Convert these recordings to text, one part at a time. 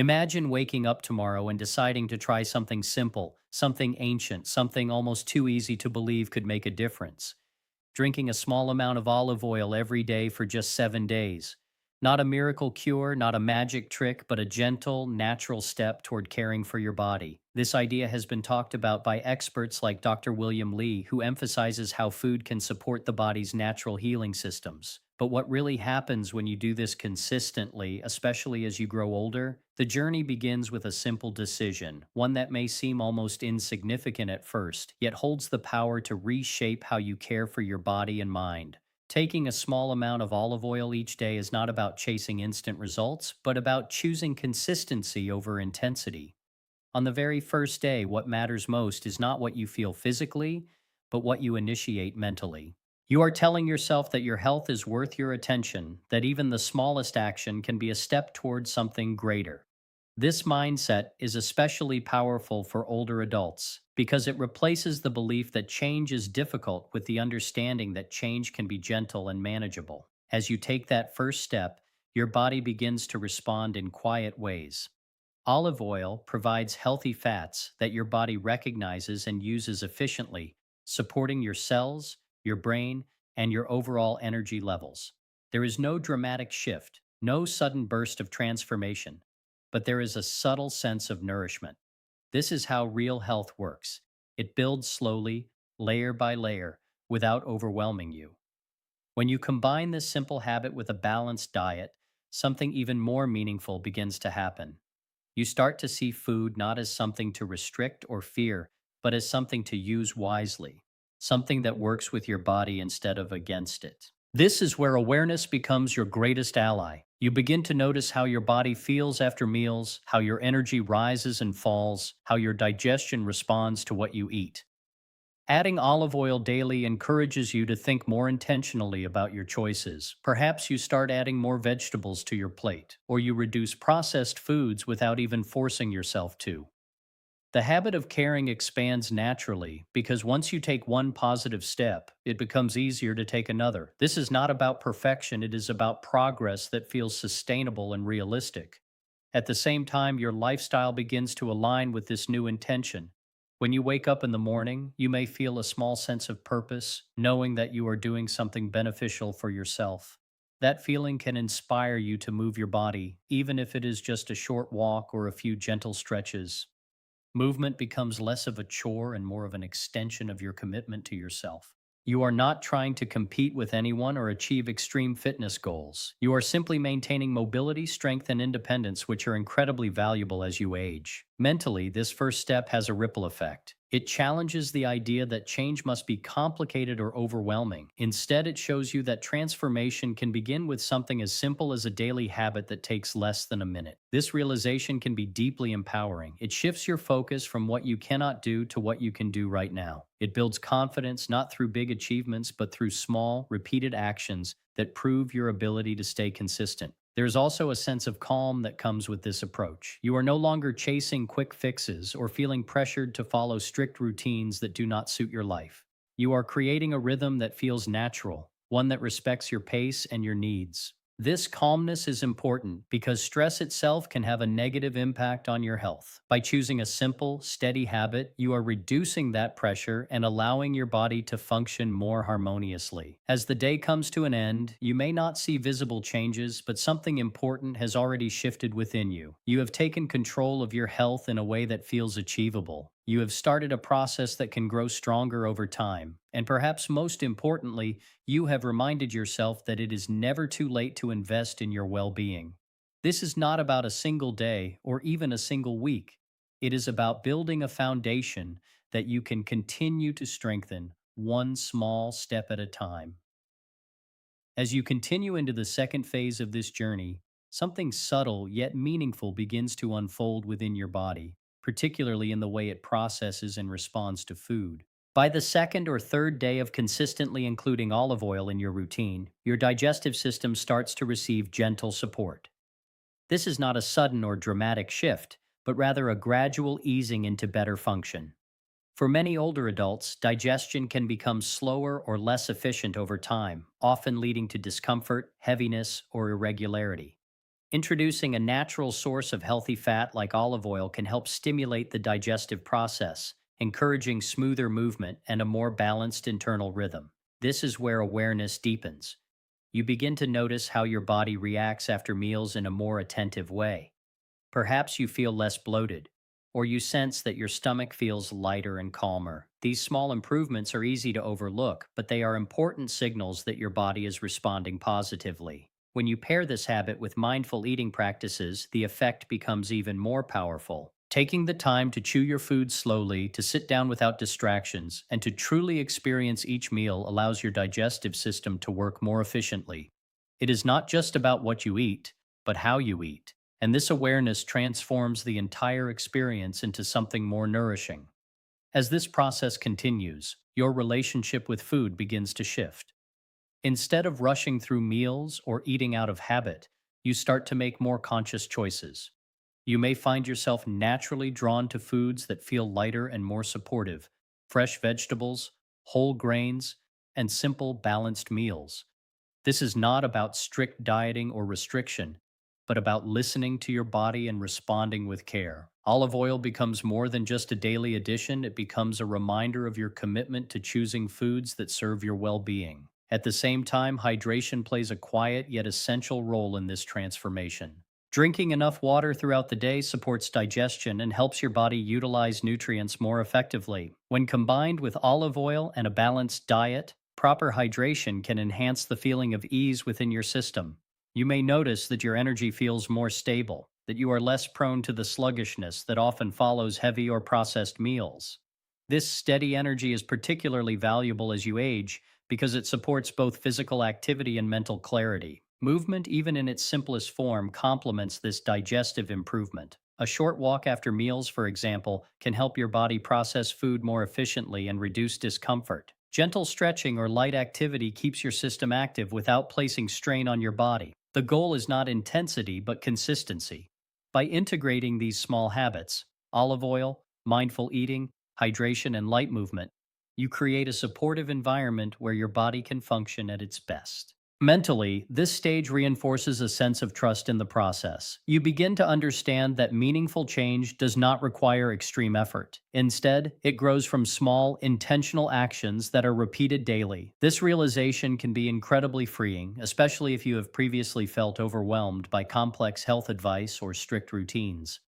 Imagine waking up tomorrow and deciding to try something simple, something ancient, something almost too easy to believe could make a difference. Drinking a small amount of olive oil every day for just 7 days. Not a miracle cure, not a magic trick, but a gentle, natural step toward caring for your body. This idea has been talked about by experts like Dr. William Lee, who emphasizes how food can support the body's natural healing systems. But what really happens when you do this consistently, especially as you grow older? The journey begins with a simple decision, one that may seem almost insignificant at first, yet holds the power to reshape how you care for your body and mind. Taking a small amount of olive oil each day is not about chasing instant results, but about choosing consistency over intensity. On the very first day, what matters most is not what you feel physically, but what you initiate mentally. You are telling yourself that your health is worth your attention, that even the smallest action can be a step towards something greater. This mindset is especially powerful for older adults because it replaces the belief that change is difficult with the understanding that change can be gentle and manageable. As you take that first step, your body begins to respond in quiet ways. Olive oil provides healthy fats that your body recognizes and uses efficiently, supporting your cells, your brain, and your overall energy levels. There is no dramatic shift, no sudden burst of transformation, but there is a subtle sense of nourishment. This is how real health works. It builds slowly, layer by layer, without overwhelming you. When you combine this simple habit with a balanced diet, something even more meaningful begins to happen. You start to see food not as something to restrict or fear, but as something to use wisely, something that works with your body instead of against it. This is where awareness becomes your greatest ally. You begin to notice how your body feels after meals, how your energy rises and falls, how your digestion responds to what you eat. Adding olive oil daily encourages you to think more intentionally about your choices. Perhaps you start adding more vegetables to your plate, or you reduce processed foods without even forcing yourself to. The habit of caring expands naturally because once you take one positive step, it becomes easier to take another. This is not about perfection, it is about progress that feels sustainable and realistic. At the same time, your lifestyle begins to align with this new intention. When you wake up in the morning, you may feel a small sense of purpose, knowing that you are doing something beneficial for yourself. That feeling can inspire you to move your body, even if it is just a short walk or a few gentle stretches. Movement becomes less of a chore and more of an extension of your commitment to yourself. You are not trying to compete with anyone or achieve extreme fitness goals. You are simply maintaining mobility, strength, and independence, which are incredibly valuable as you age. Mentally, this first step has a ripple effect. It challenges the idea that change must be complicated or overwhelming. Instead, it shows you that transformation can begin with something as simple as a daily habit that takes less than a minute. This realization can be deeply empowering. It shifts your focus from what you cannot do to what you can do right now. It builds confidence not through big achievements, but through small, repeated actions that prove your ability to stay consistent. There's also a sense of calm that comes with this approach. You are no longer chasing quick fixes or feeling pressured to follow strict routines that do not suit your life. You are creating a rhythm that feels natural, one that respects your pace and your needs. This calmness is important because stress itself can have a negative impact on your health. By choosing a simple, steady habit, you are reducing that pressure and allowing your body to function more harmoniously. As the day comes to an end, you may not see visible changes, but something important has already shifted within you. You have taken control of your health in a way that feels achievable. You have started a process that can grow stronger over time. And perhaps most importantly, you have reminded yourself that it is never too late to invest in your well being. This is not about a single day or even a single week. It is about building a foundation that you can continue to strengthen one small step at a time. As you continue into the second phase of this journey, something subtle yet meaningful begins to unfold within your body, particularly in the way it processes and responds to food. By the second or third day of consistently including olive oil in your routine, your digestive system starts to receive gentle support. This is not a sudden or dramatic shift, but rather a gradual easing into better function. For many older adults, digestion can become slower or less efficient over time, often leading to discomfort, heaviness, or irregularity. Introducing a natural source of healthy fat like olive oil can help stimulate the digestive process, encouraging smoother movement and a more balanced internal rhythm. This is where awareness deepens. You begin to notice how your body reacts after meals in a more attentive way. Perhaps you feel less bloated, or you sense that your stomach feels lighter and calmer. These small improvements are easy to overlook, but they are important signals that your body is responding positively. When you pair this habit with mindful eating practices, the effect becomes even more powerful. Taking the time to chew your food slowly, to sit down without distractions, and to truly experience each meal allows your digestive system to work more efficiently. It is not just about what you eat, but how you eat. And this awareness transforms the entire experience into something more nourishing. As this process continues, your relationship with food begins to shift. Instead of rushing through meals or eating out of habit, you start to make more conscious choices. You may find yourself naturally drawn to foods that feel lighter and more supportive: fresh vegetables, whole grains, and simple, balanced meals. This is not about strict dieting or restriction, but about listening to your body and responding with care. Olive oil becomes more than just a daily addition, it becomes a reminder of your commitment to choosing foods that serve your well being. At the same time, hydration plays a quiet yet essential role in this transformation. Drinking enough water throughout the day supports digestion and helps your body utilize nutrients more effectively. When combined with olive oil and a balanced diet, proper hydration can enhance the feeling of ease within your system. You may notice that your energy feels more stable, that you are less prone to the sluggishness that often follows heavy or processed meals. This steady energy is particularly valuable as you age because it supports both physical activity and mental clarity. Movement, even in its simplest form, complements this digestive improvement. A short walk after meals, for example, can help your body process food more efficiently and reduce discomfort. Gentle stretching or light activity keeps your system active without placing strain on your body. The goal is not intensity, but consistency. By integrating these small habits, olive oil, mindful eating, hydration, and light movement, you create a supportive environment where your body can function at its best. Mentally, this stage reinforces a sense of trust in the process. You begin to understand that meaningful change does not require extreme effort. Instead, it grows from small, intentional actions that are repeated daily. This realization can be incredibly freeing, especially if you have previously felt overwhelmed by complex health advice or strict routines.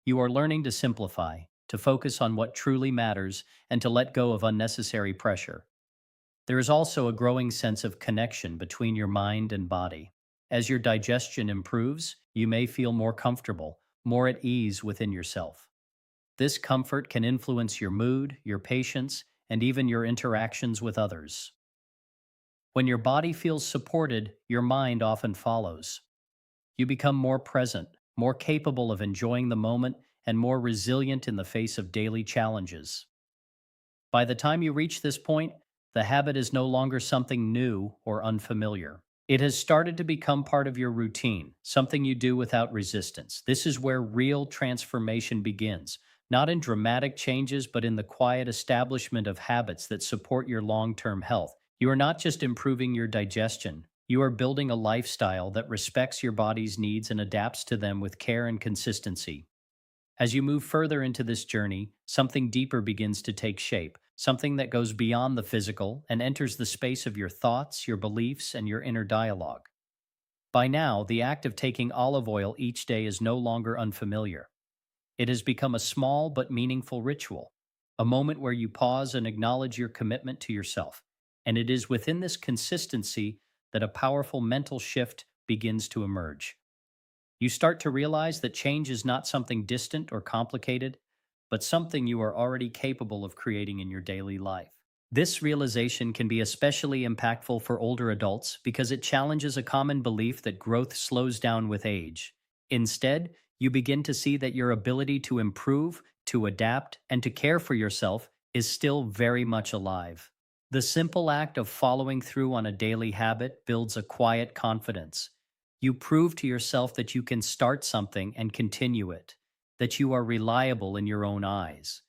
You are learning to simplify, to focus on what truly matters, and to let go of unnecessary pressure. There is also a growing sense of connection between your mind and body. As your digestion improves, you may feel more comfortable, more at ease within yourself. This comfort can influence your mood, your patience, and even your interactions with others. When your body feels supported, your mind often follows. You become more present, more capable of enjoying the moment, and more resilient in the face of daily challenges. By the time you reach this point, the habit is no longer something new or unfamiliar. It has started to become part of your routine, something you do without resistance. This is where real transformation begins, not in dramatic changes, but in the quiet establishment of habits that support your long term health. You are not just improving your digestion, you are building a lifestyle that respects your body's needs and adapts to them with care and consistency. As you move further into this journey, something deeper begins to take shape, something that goes beyond the physical and enters the space of your thoughts, your beliefs, and your inner dialogue. By now, the act of taking olive oil each day is no longer unfamiliar. It has become a small but meaningful ritual, a moment where you pause and acknowledge your commitment to yourself. And it is within this consistency that a powerful mental shift begins to emerge. You start to realize that change is not something distant or complicated, but something you are already capable of creating in your daily life. This realization can be especially impactful for older adults because it challenges a common belief that growth slows down with age. Instead, you begin to see that your ability to improve, to adapt, and to care for yourself is still very much alive. The simple act of following through on a daily habit builds a quiet confidence. You prove to yourself that you can start something and continue it, that you are reliable in your own eyes.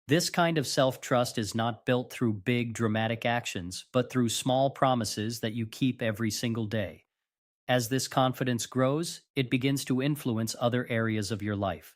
This kind of self trust is not built through big, dramatic actions, but through small promises that you keep every single day. As this confidence grows, it begins to influence other areas of your life.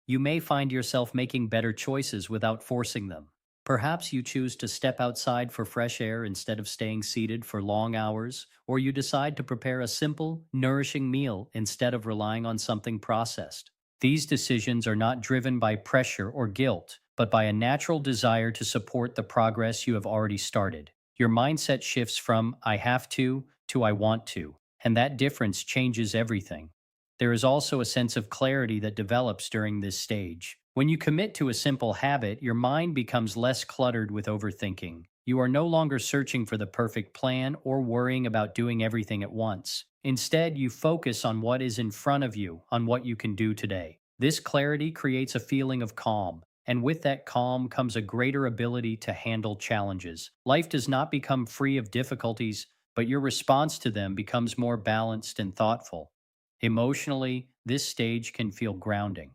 You may find yourself making better choices without forcing them. Perhaps you choose to step outside for fresh air instead of staying seated for long hours, or you decide to prepare a simple, nourishing meal instead of relying on something processed. These decisions are not driven by pressure or guilt, but by a natural desire to support the progress you have already started. Your mindset shifts from "I have to "I want to," and that difference changes everything. There is also a sense of clarity that develops during this stage. When you commit to a simple habit, your mind becomes less cluttered with overthinking. You are no longer searching for the perfect plan or worrying about doing everything at once. Instead, you focus on what is in front of you, on what you can do today. This clarity creates a feeling of calm, and with that calm comes a greater ability to handle challenges. Life does not become free of difficulties, but your response to them becomes more balanced and thoughtful. Emotionally, this stage can feel grounding.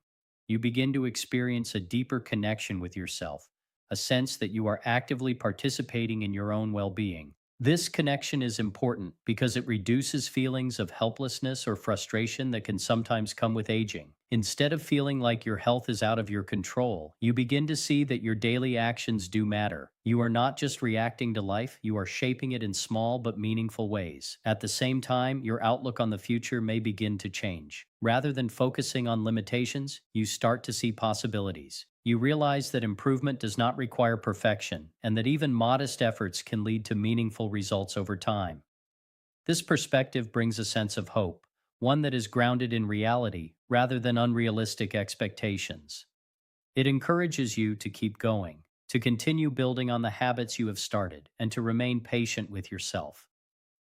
You begin to experience a deeper connection with yourself, a sense that you are actively participating in your own well being. This connection is important because it reduces feelings of helplessness or frustration that can sometimes come with aging. Instead of feeling like your health is out of your control, you begin to see that your daily actions do matter. You are not just reacting to life, you are shaping it in small but meaningful ways. At the same time, your outlook on the future may begin to change. Rather than focusing on limitations, you start to see possibilities. You realize that improvement does not require perfection, and that even modest efforts can lead to meaningful results over time. This perspective brings a sense of hope, one that is grounded in reality rather than unrealistic expectations. It encourages you to keep going, to continue building on the habits you have started, and to remain patient with yourself.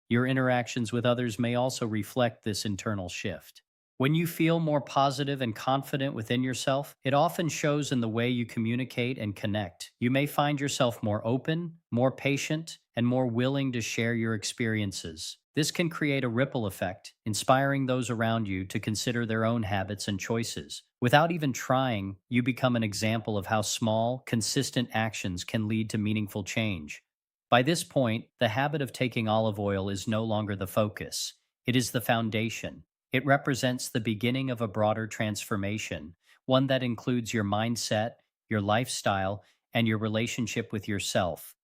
Your interactions with others may also reflect this internal shift. When you feel more positive and confident within yourself, it often shows in the way you communicate and connect. You may find yourself more open, more patient, and more willing to share your experiences. This can create a ripple effect, inspiring those around you to consider their own habits and choices. Without even trying, you become an example of how small, consistent actions can lead to meaningful change. By this point, the habit of taking olive oil is no longer the focus. It is the foundation. It represents the beginning of a broader transformation, one that includes your mindset, your lifestyle, and your relationship with yourself.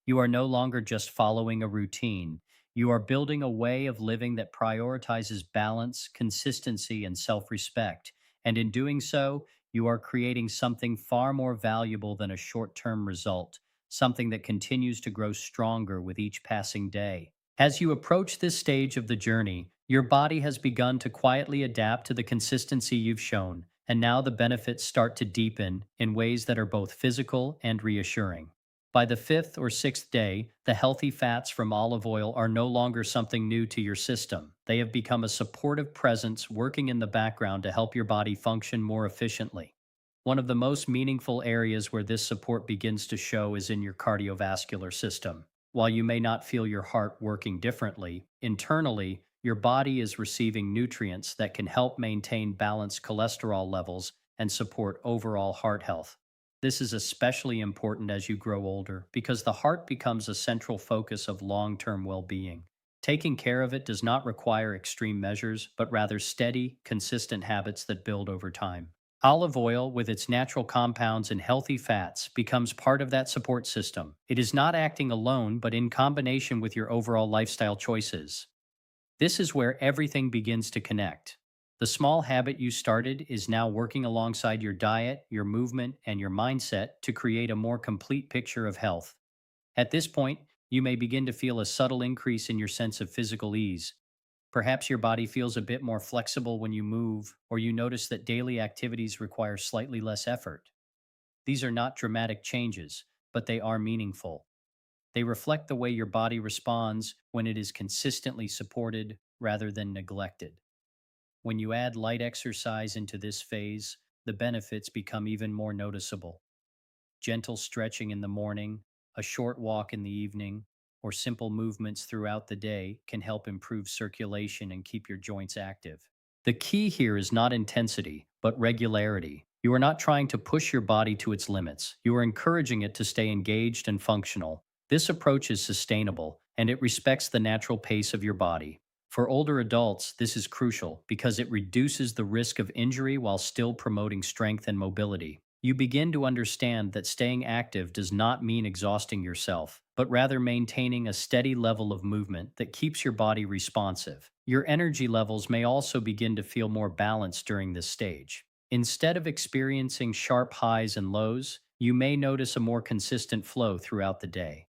You are no longer just following a routine. You are building a way of living that prioritizes balance, consistency, and self respect. And in doing so, you are creating something far more valuable than a short term result, something that continues to grow stronger with each passing day. As you approach this stage of the journey, your body has begun to quietly adapt to the consistency you've shown, and now the benefits start to deepen in ways that are both physical and reassuring. By the fifth or sixth day, the healthy fats from olive oil are no longer something new to your system. They have become a supportive presence working in the background to help your body function more efficiently. One of the most meaningful areas where this support begins to show is in your cardiovascular system. While you may not feel your heart working differently, internally, your body is receiving nutrients that can help maintain balanced cholesterol levels and support overall heart health. This is especially important as you grow older because the heart becomes a central focus of long term well being. Taking care of it does not require extreme measures, but rather steady, consistent habits that build over time. Olive oil, with its natural compounds and healthy fats, becomes part of that support system. It is not acting alone, but in combination with your overall lifestyle choices. This is where everything begins to connect. The small habit you started is now working alongside your diet, your movement, and your mindset to create a more complete picture of health. At this point, you may begin to feel a subtle increase in your sense of physical ease. Perhaps your body feels a bit more flexible when you move, or you notice that daily activities require slightly less effort. These are not dramatic changes, but they are meaningful. They reflect the way your body responds when it is consistently supported rather than neglected. When you add light exercise into this phase, the benefits become even more noticeable. Gentle stretching in the morning, a short walk in the evening, or simple movements throughout the day can help improve circulation and keep your joints active. The key here is not intensity, but regularity. You are not trying to push your body to its limits. You are encouraging it to stay engaged and functional. This approach is sustainable, and it respects the natural pace of your body. For older adults, this is crucial because it reduces the risk of injury while still promoting strength and mobility. You begin to understand that staying active does not mean exhausting yourself, but rather maintaining a steady level of movement that keeps your body responsive. Your energy levels may also begin to feel more balanced during this stage. Instead of experiencing sharp highs and lows, you may notice a more consistent flow throughout the day.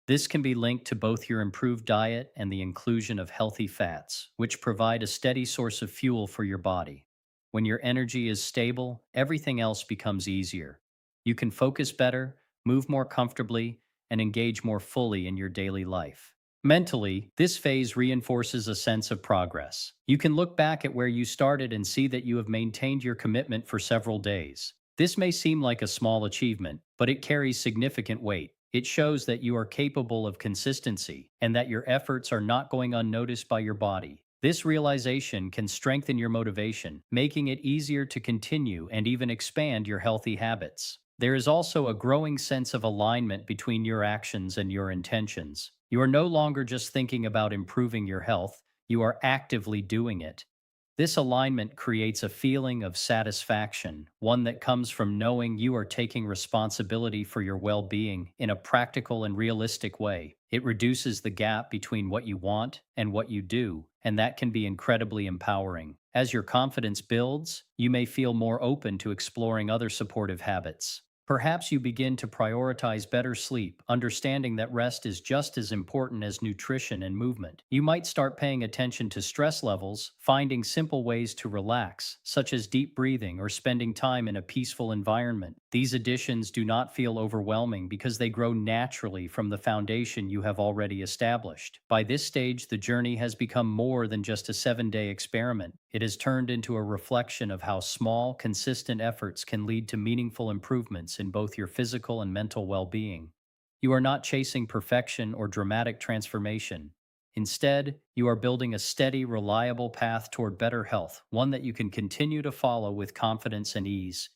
This can be linked to both your improved diet and the inclusion of healthy fats, which provide a steady source of fuel for your body. When your energy is stable, everything else becomes easier. You can focus better, move more comfortably, and engage more fully in your daily life. Mentally, this phase reinforces a sense of progress. You can look back at where you started and see that you have maintained your commitment for several days. This may seem like a small achievement, but it carries significant weight. It shows that you are capable of consistency and that your efforts are not going unnoticed by your body. This realization can strengthen your motivation, making it easier to continue and even expand your healthy habits. There is also a growing sense of alignment between your actions and your intentions. You are no longer just thinking about improving your health, you are actively doing it. This alignment creates a feeling of satisfaction, one that comes from knowing you are taking responsibility for your well being in a practical and realistic way. It reduces the gap between what you want and what you do, and that can be incredibly empowering. As your confidence builds, you may feel more open to exploring other supportive habits. Perhaps you begin to prioritize better sleep, understanding that rest is just as important as nutrition and movement. You might start paying attention to stress levels, finding simple ways to relax, such as deep breathing or spending time in a peaceful environment. These additions do not feel overwhelming because they grow naturally from the foundation you have already established. By this stage, the journey has become more than just a 7-day experiment. It has turned into a reflection of how small, consistent efforts can lead to meaningful improvements in both your physical and mental well being. You are not chasing perfection or dramatic transformation. Instead, you are building a steady, reliable path toward better health, one that you can continue to follow with confidence and ease.